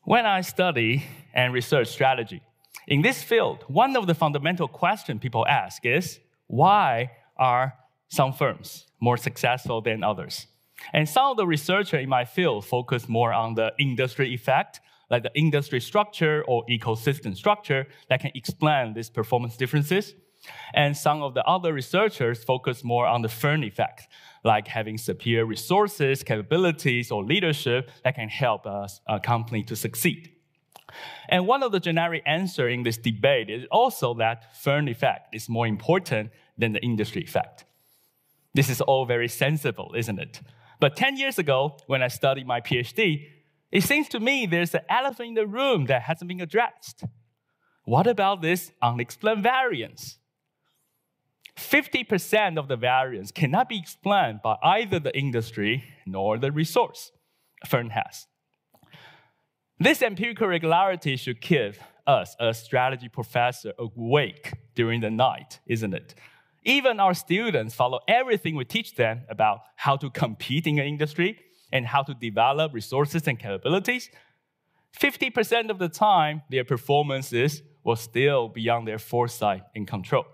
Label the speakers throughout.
Speaker 1: When I study and research strategy, in this field, one of the fundamental questions people ask is, why are some firms more successful than others? And some of the researchers in my field focus more on the industry effect, like the industry structure or ecosystem structure that can explain these performance differences. And some of the other researchers focus more on the firm effect, like having superior resources, capabilities, or leadership that can help a company to succeed. And one of the generic answers in this debate is also that firm effect is more important than the industry effect. This is all very sensible, isn't it? But 10 years ago, when I studied my PhD, it seems to me there's an elephant in the room that hasn't been addressed. What about this unexplained variance? 50% of the variance cannot be explained by either the industry nor the resource a firm has. This empirical regularity should keep us, a strategy professor, awake during the night, isn't it? Even our students follow everything we teach them about how to compete in an industry and how to develop resources and capabilities. 50% of the time, their performances will still beyond their foresight and control.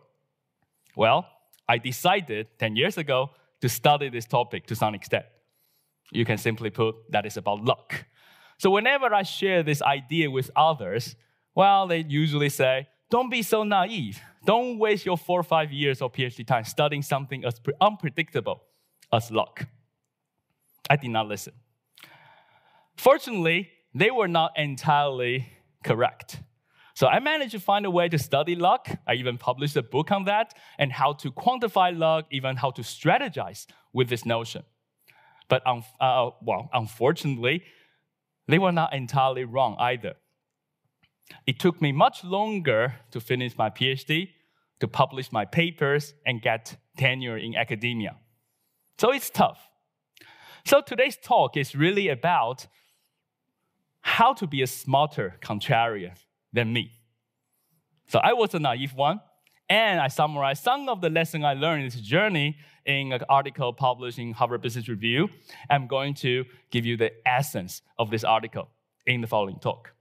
Speaker 1: Well, I decided 10 years ago to study this topic to some extent. You can simply put that it's about luck. So whenever I share this idea with others, well, they usually say, don't be so naive. Don't waste your 4 or 5 years of PhD time studying something as unpredictable as luck. I did not listen. Fortunately, they were not entirely correct. So I managed to find a way to study luck. I even published a book on that and how to quantify luck, even how to strategize with this notion. But unfortunately, they were not entirely wrong either. It took me much longer to finish my PhD, to publish my papers, and get tenure in academia. So it's tough. So today's talk is really about how to be a smarter contrarian than me. So I was a naive one, and I summarized some of the lessons I learned in this journey in an article published in Harvard Business Review. I'm going to give you the essence of this article in the following talk.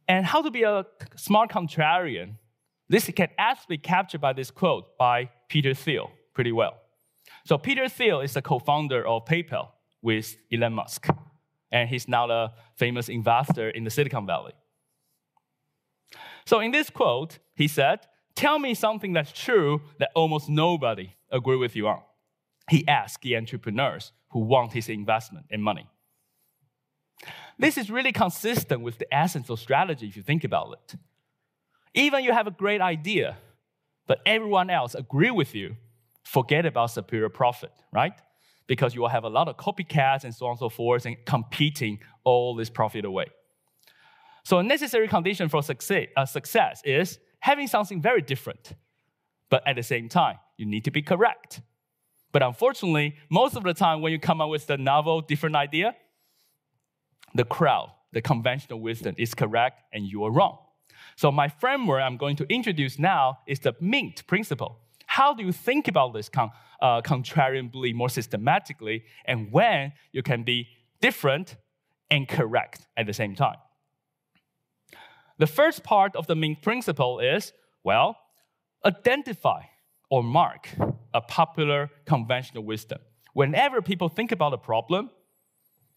Speaker 1: And how to be a smart contrarian, this can actually be captured by this quote by Peter Thiel pretty well. So Peter Thiel is the co-founder of PayPal with Elon Musk. And he's now a famous investor in the Silicon Valley. So in this quote, he said, tell me something that's true that almost nobody agrees with you on. He asked the entrepreneurs who want his investment and money. This is really consistent with the essence of strategy if you think about it. Even you have a great idea, but everyone else agree with you, forget about superior profit, right? Because you will have a lot of copycats and so on and so forth and competing all this profit away. So a necessary condition for success is having something very different, but at the same time, you need to be correct. But unfortunately, most of the time when you come up with the novel, different idea, the crowd, the conventional wisdom is correct and you are wrong. So my framework I'm going to introduce now is the MINT principle. How do you think about this contrarian belief more systematically, and when you can be different and correct at the same time? The first part of the MINT principle is, well, identify or mark a popular conventional wisdom. Whenever people think about a problem,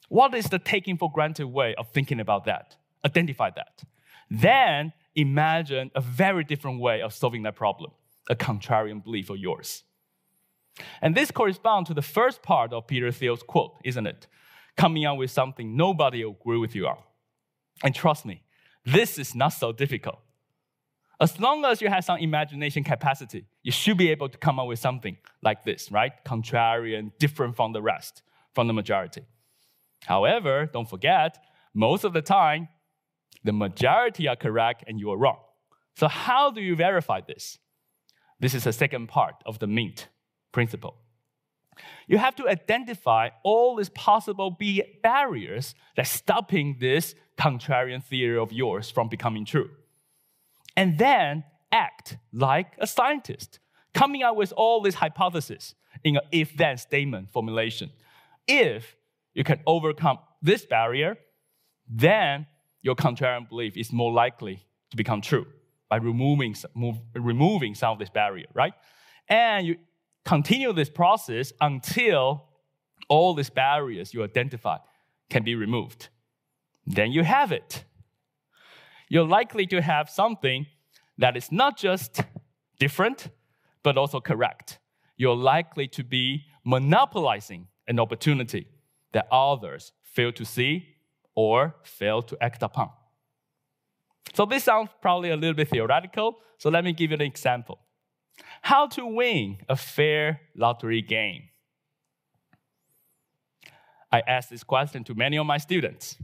Speaker 1: what is the taking for granted way of thinking about that? Identify that. Then imagine a very different way of solving that problem, a contrarian belief of yours. And this corresponds to the first part of Peter Thiel's quote, isn't it? Coming up with something nobody will agree with you on. And trust me, this is not so difficult. As long as you have some imagination capacity, you should be able to come up with something like this, right? Contrarian, different from the rest, from the majority. However, don't forget, most of the time, the majority are correct and you are wrong. So how do you verify this? This is the second part of the MINT principle. You have to identify all these possible barriers that's stopping this contrarian theory of yours from becoming true. And then act like a scientist, coming up with all these hypotheses in an if-then statement formulation. If you can overcome this barrier, then your contrarian belief is more likely to become true by removing some of this barrier, right? And you continue this process until all these barriers you identify can be removed. Then you have it. You're likely to have something that is not just different, but also correct. You're likely to be monopolizing an opportunity that others fail to see or fail to act upon. So this sounds probably a little bit theoretical, so let me give you an example. How to win a fair lottery game? I asked this question to many of my students.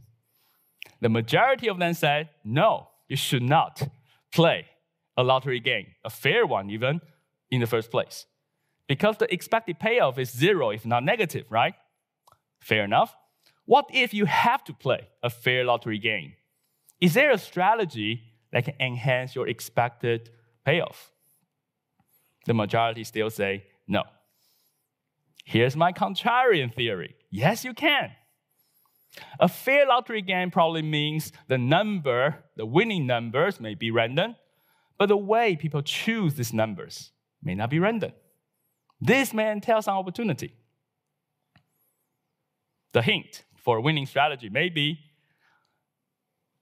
Speaker 1: The majority of them said, no, you should not play a lottery game, a fair one even, in the first place. Because the expected payoff is zero, if not negative, right? Fair enough. What if you have to play a fair lottery game? Is there a strategy that can enhance your expected payoff? The majority still say no. Here's my contrarian theory. Yes, you can. A fair lottery game probably means the winning numbers may be random, but the way people choose these numbers may not be random. This may entail some opportunity. The hint for a winning strategy may be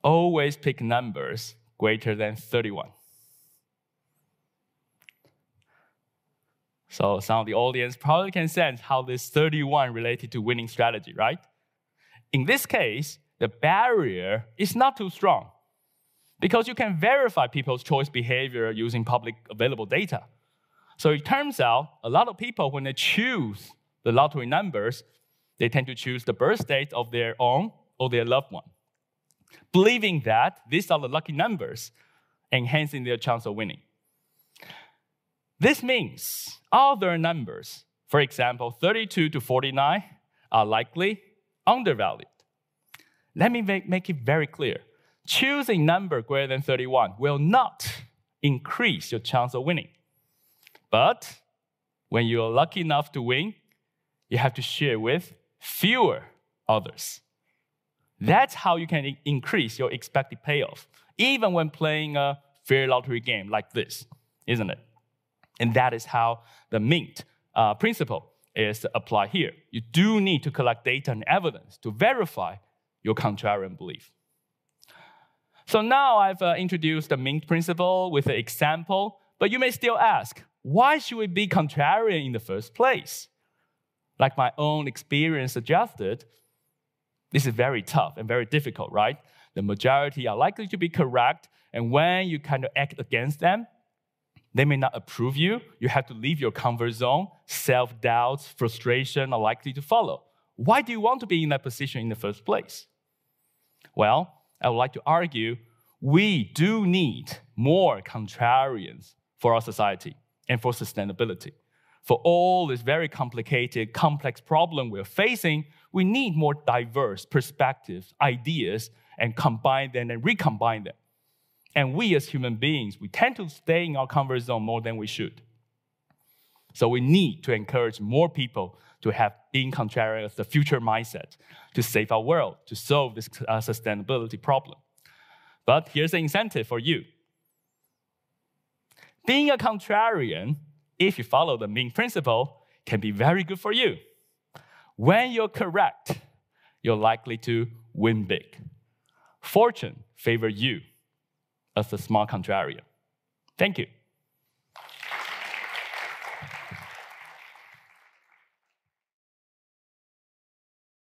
Speaker 1: always pick numbers greater than 31. So some of the audience probably can sense how this 31 related to winning strategy, right? In this case, the barrier is not too strong because you can verify people's choice behavior using public available data. So it turns out a lot of people, when they choose the lottery numbers, they tend to choose the birth date of their own or their loved one, believing that these are the lucky numbers, enhancing their chance of winning. This means other numbers, for example, 32 to 49, are likely undervalued. Let me make it very clear. Choosing a number greater than 31 will not increase your chance of winning. But when you are lucky enough to win, you have to share with fewer others. That's how you can increase your expected payoff, even when playing a fair lottery game like this, isn't it? And that is how the MINT principle is applied here. You do need to collect data and evidence to verify your contrarian belief. So now I've introduced the MINT principle with an example, but you may still ask, why should we be contrarian in the first place? Like my own experience suggested, this is very tough and very difficult, right? The majority are likely to be correct, and when you kind of act against them, they may not approve you. You have to leave your comfort zone. Self-doubts, frustration are likely to follow. Why do you want to be in that position in the first place? Well, I would like to argue we do need more contrarians for our society and for sustainability. For all this very complicated, complex problem we're facing, we need more diverse perspectives, ideas, and combine them and recombine them. And we as human beings, we tend to stay in our comfort zone more than we should. So we need to encourage more people to have being contrarian as the future mindset to save our world, to solve this sustainability problem. But here's an incentive for you. Being a contrarian, if you follow the MINT principle, can be very good for you. When you're correct, you're likely to win big. Fortune favors you as a smart contrarian. Thank you.